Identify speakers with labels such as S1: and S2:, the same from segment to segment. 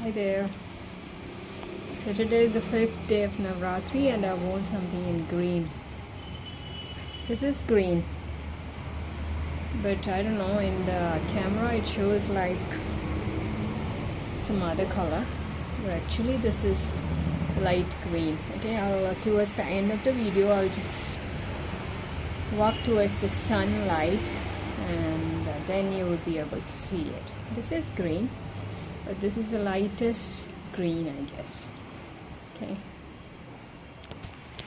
S1: Hi there. So today is the 5th day of Navratri and I want something in green. This is green, but I don't know, in the camera it shows like some other color, but actually this is light green. Okay, towards the end of the video I'll just walk towards the sunlight and then you will be able to see it. This is green, but this is the lightest green, I guess. Okay,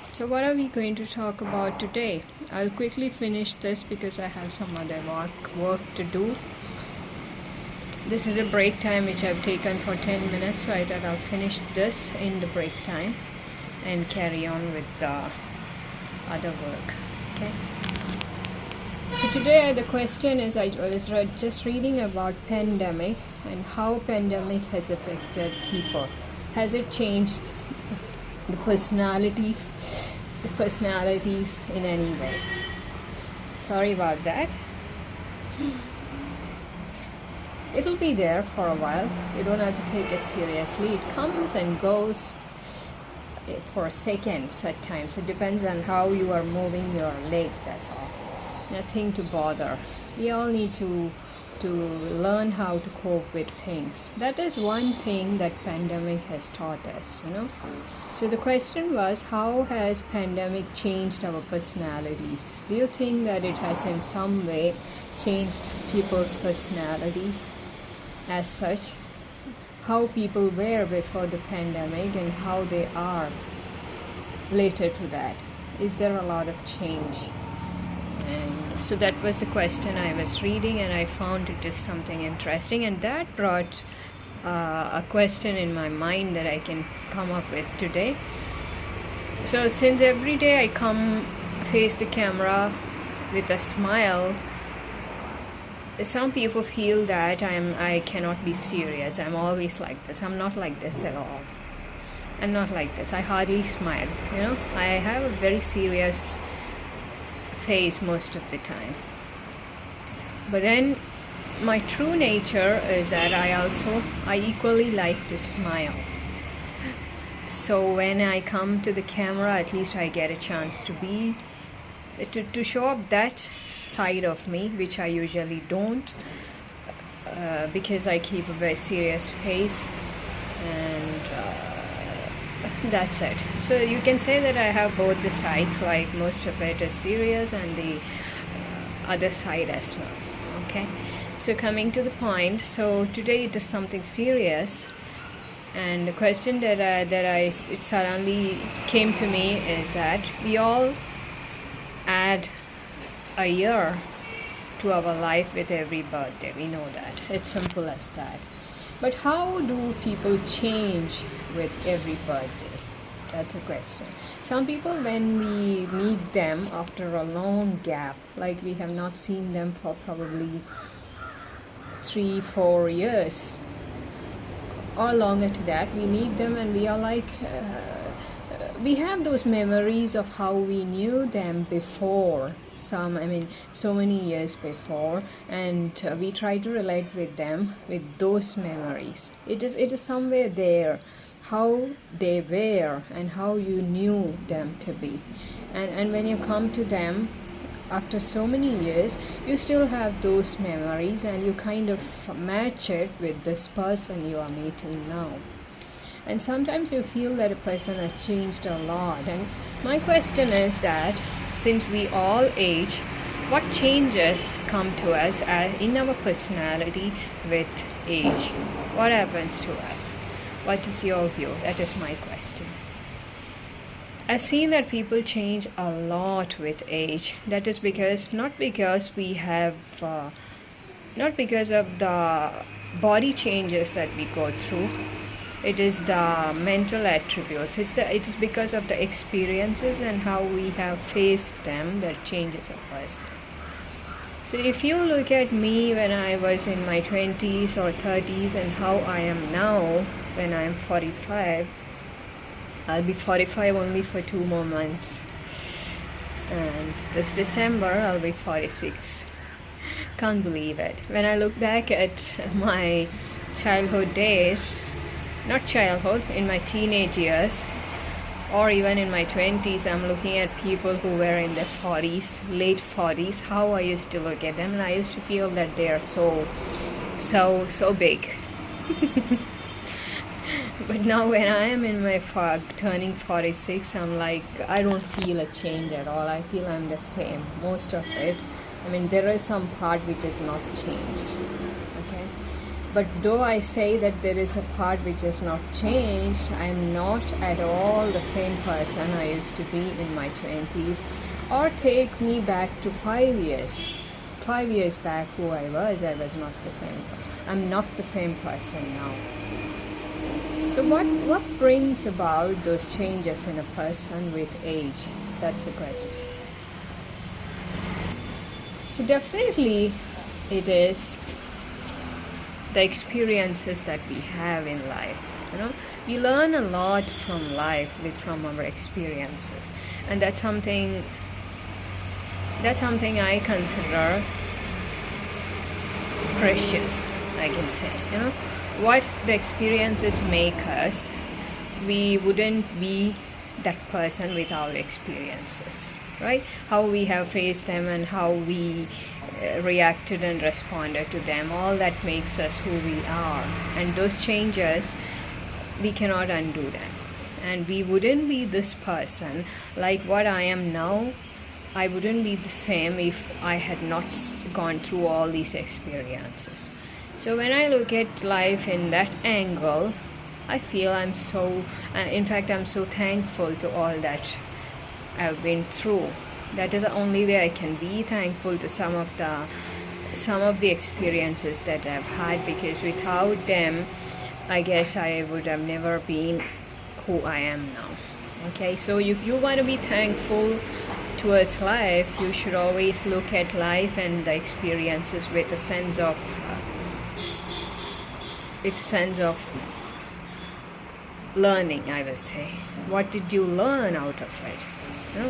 S1: so what are we going to talk about today? I'll quickly finish this because I have some other work to do. This is a break time which I've taken for 10 minutes, so I thought I'll finish this in the break time and carry on with the other work. Okay, so today the question is, I was just reading about pandemic and how pandemic has affected people. Has it changed the personalities in any way? Sorry about that. It'll be there for a while. You don't have to take it seriously. It comes and goes for seconds at times. It depends on how you are moving your leg, that's all. Nothing to bother. We all need to learn how to cope with things. That is one thing that pandemic has taught us, So the question was, how has pandemic changed our personalities? Do you think that it has in some way changed people's personalities as such? How people were before the pandemic and how they are later to that? Is there a lot of change? And so that was the question I was reading, and I found it is something interesting, and that brought a question in my mind that I can come up with today. So since every day I come face the camera with a smile, some people feel that I cannot be serious. I'm always like this. I'm not like this at all. I'm not like this. I hardly smile. I have a very serious face most of the time. But then my true nature is that I equally like to smile. So when I come to the camera, at least I get a chance to show up that side of me, which I usually don't, because I keep a very serious face, and that's it. So you can say that I have both the sides, like most of it is serious and the other side as well. Okay, so coming to the point, so today it is something serious, and the question that it suddenly came to me is that we all add a year to our life with every birthday. We know that. It's simple as that. But how do people change with every birthday? That's a question. Some people, when we meet them after a long gap, like we have not seen them for probably 3-4 years or longer to that, we meet them and we are like, we have those memories of how we knew them before, so many years before, and we try to relate with them with those memories. It is somewhere there, how they were and how you knew them to be, and when you come to them after so many years, you still have those memories and you kind of match it with this person you are meeting now. And sometimes you feel that a person has changed a lot. And my question is that since we all age, what changes come to us in our personality with age? What happens to us? What is your view? That is my question. I've seen that people change a lot with age. That is not because of the body changes that we go through. It is the mental attributes. It is because of the experiences and how we have faced them that changes a person. So if you look at me when I was in my 20s or 30s and how I am now when I am 45, I'll be 45 only for 2 more months. And this December I'll be 46. Can't believe it. When I look back at my childhood days, not childhood, in my teenage years, or even in my 20s, I'm looking at people who were in their 40s, late 40s, how I used to look at them, and I used to feel that they are so big. But now when I am in my turning 46, I'm like, I don't feel a change at all. I feel I'm the same, most of it. I mean, there is some part which is not changed, okay? But though I say that there is a part which is not changed, I'm not at all the same person I used to be in my 20s. Or take me back to 5 years. 5 years back, who I was not the same. I'm not the same person now. So what brings about those changes in a person with age? That's the question. So definitely it is the experiences that we have in life. We learn a lot from life from our experiences, and that's something I consider precious, I can say. What the experiences make us, we wouldn't be that person without experiences, right? How we have faced them and how we reacted and responded to them, all that makes us who we are. And those changes, we cannot undo them. And we wouldn't be this person like what I am now. I wouldn't be the same if I had not gone through all these experiences. So when I look at life in that angle, I feel I'm so thankful to all that I've been through. That is the only way I can be thankful to some of the experiences that I've had, because without them, I guess I would have never been who I am now. Okay, so if you want to be thankful towards life, you should always look at life and the experiences with a sense of learning, I would say. What did you learn out of it?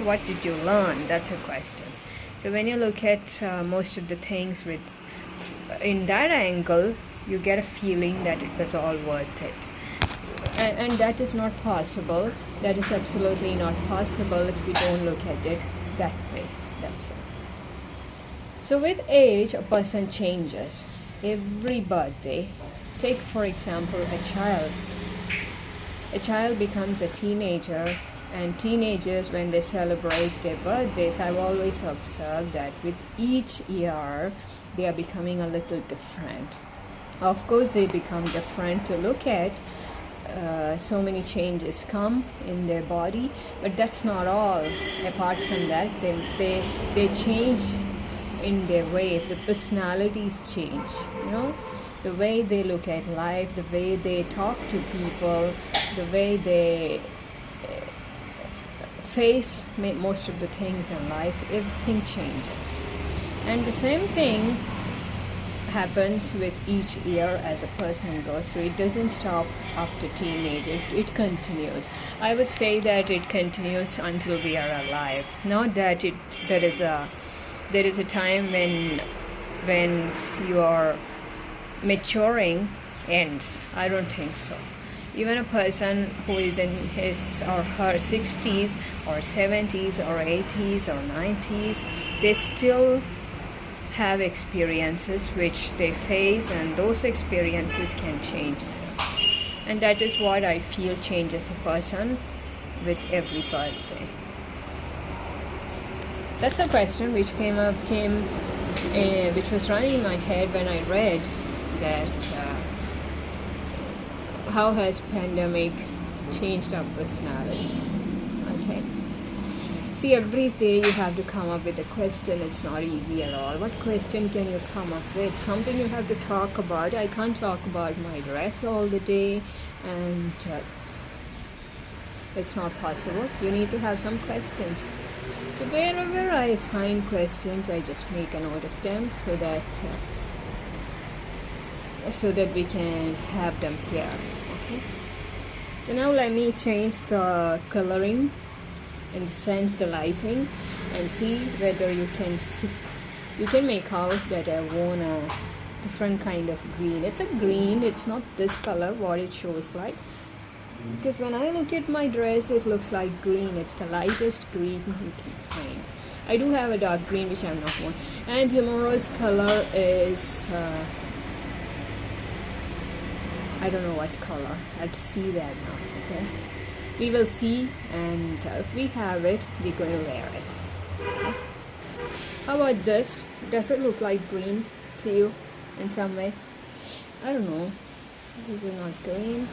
S1: What did you learn? That's a question. So when you look at most of the things in that angle, you get a feeling that it was all worth it. And that is not possible. That is absolutely not possible if we don't look at it that way. That's it. So with age, a person changes. Every birthday, take for example a child. A child becomes a teenager, and teenagers, when they celebrate their birthdays, I've always observed that with each year they are becoming a little different. Of course, they become different to look at. So many changes come in their body, but that's not all. Apart from that, they change in their ways. The personalities change, the way they look at life, the way they talk to people, the way they face most of the things in life. Everything changes, and the same thing happens with each year as a person goes. So it doesn't stop after teenage. It continues. I would say that it continues until we are alive. Not that there is a time when your maturing ends. I don't think so. Even a person who is in his or her 60s or 70s or 80s or 90s, they still have experiences which they face, and those experiences can change them. And that is what I feel changes a person with every birthday. That's a question which which was running in my head when I read that how has pandemic changed our personalities. Okay. See, every day you have to come up with a question. It's not easy at all. What question can you come up with? Something you have to talk about. I can't talk about my dress all the day, and it's not possible. You need to have some questions. So wherever I find questions, I just make a note of them so that we can have them here. Okay. So now let me change the coloring, in the sense the lighting, and see whether you can make out that I've worn different kind of green. It's a green, it's not this color what it shows like, because when I look at my dress it looks like green. It's the lightest green you can find. I do have a dark green which I'm not worn, and tomorrow's color is I don't know what color. I have to see that now. Okay, we will see, and if we have it we're going to wear it. Okay, how about this? Does it look like green to you in some way? I don't know. This is not green.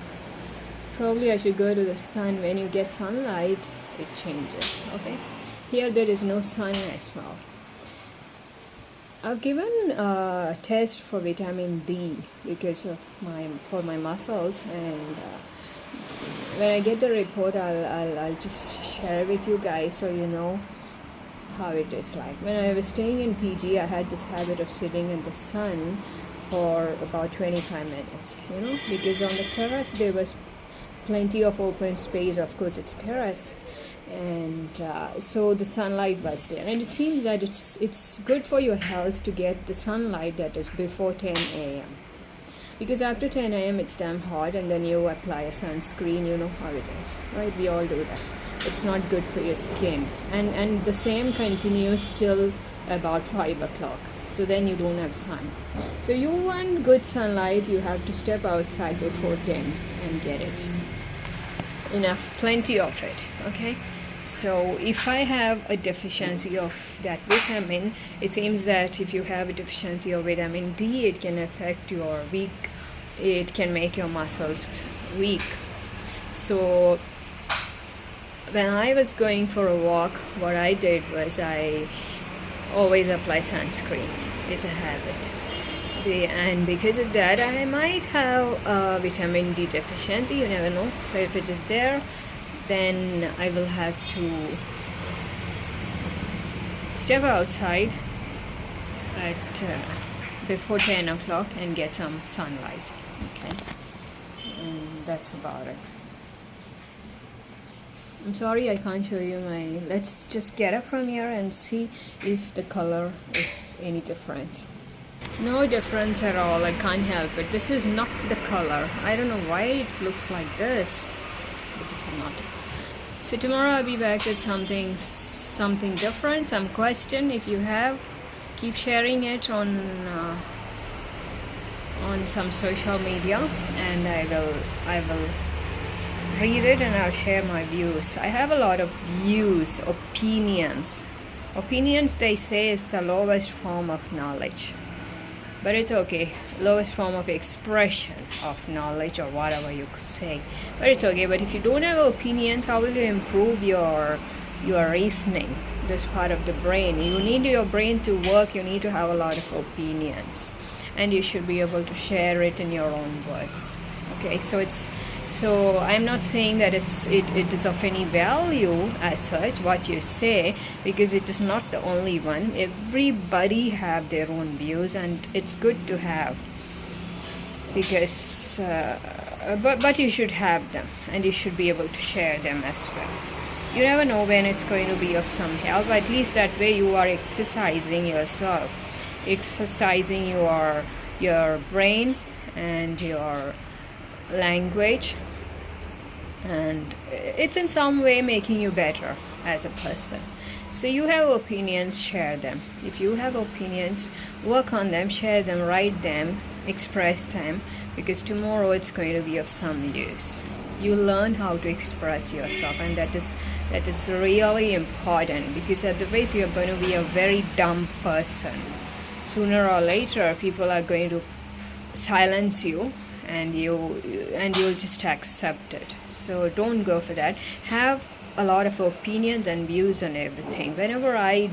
S1: Probably I should go to the sun. When you get sunlight it changes. Okay, here there is no sun as well. I've given a test for vitamin D because of my muscles, and when I get the report I'll just share with you guys so you know how it is like. When I was staying in PG, I had this habit of sitting in the sun for about 25 minutes, you know, because on the terrace there was plenty of open space. Of course it's terrace, and so the sunlight was there, and it seems that it's good for your health to get the sunlight that is before 10 a.m. because after 10 a.m. it's damn hot, and then you apply a sunscreen. You know how it is, right? We all do that. It's not good for your skin, and the same continues till about 5 o'clock. So then you don't have sun. So you want good sunlight, you have to step outside before 10 and get it. Enough, plenty of it. Okay, so if I have a deficiency of that vitamin, it seems that if you have a deficiency of vitamin D, it can affect your it can make your muscles weak. So when I was going for a walk, what I did was I always apply sunscreen. It's a habit, and because of that I might have a vitamin D deficiency. You never know. So if it is there, then I will have to step outside at before 10 o'clock and get some sunlight. Okay, and that's about it. I'm sorry I can't show you my... Let's just get up from here and see if the color is any different. No difference at all. I can't help it. This is not the color. I don't know why it looks like this, but this is not it. So tomorrow I'll be back with something different, some question. If you have, keep sharing it on some social media, and I will read it and I'll share my views. I have a lot of views, opinions. Opinions, they say, is the lowest form of knowledge, but it's okay. Lowest form of expression of knowledge, or whatever you could say, but it's okay. But if you don't have opinions, how will you improve your reasoning, this part of the brain? You need your brain to work. You need to have a lot of opinions, and you should be able to share it in your own words. Okay, so I'm not saying that it is of any value as such what you say, because it is not the only one. Everybody have their own views, and it's good to have, because but you should have them, and you should be able to share them as well. You never know when it's going to be of some help. At least that way you are exercising yourself, exercising your brain and your language, and it's in some way making you better as a person. So you have opinions, share them. If you have opinions, work on them, share them, write them, express them, because tomorrow it's going to be of some use. You learn how to express yourself, and that is really important, because otherwise you are going to be a very dumb person. Sooner or later people are going to silence you, and you'll just accept it. So don't go for that. Have a lot of opinions and views on everything. Whenever I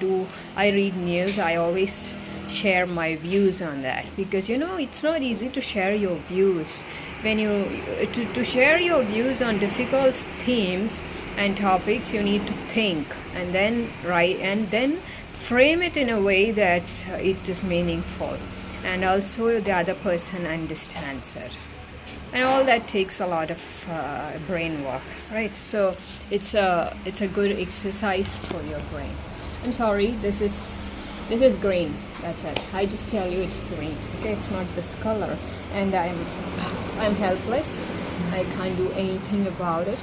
S1: read news, I always share my views on that, because it's not easy to share your views. When you to share your views on difficult themes and topics, you need to think and then write and then frame it in a way that it is meaningful, and also the other person understands it, and all that takes a lot of brain work, right? So it's a good exercise for your brain. I'm sorry, this This is green. That's it. I just tell you it's green. Okay, it's not this color, and I'm helpless. I can't do anything about it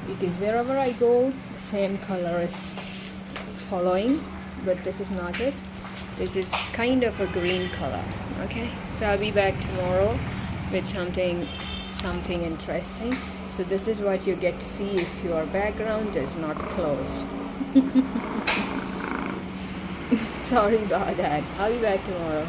S1: because wherever I go, the same color is following. But this is not it. This is kind of a green color. Okay, so I'll be back tomorrow with something interesting. So this is what you get to see if your background is not closed. Sorry about that. I'll be back tomorrow.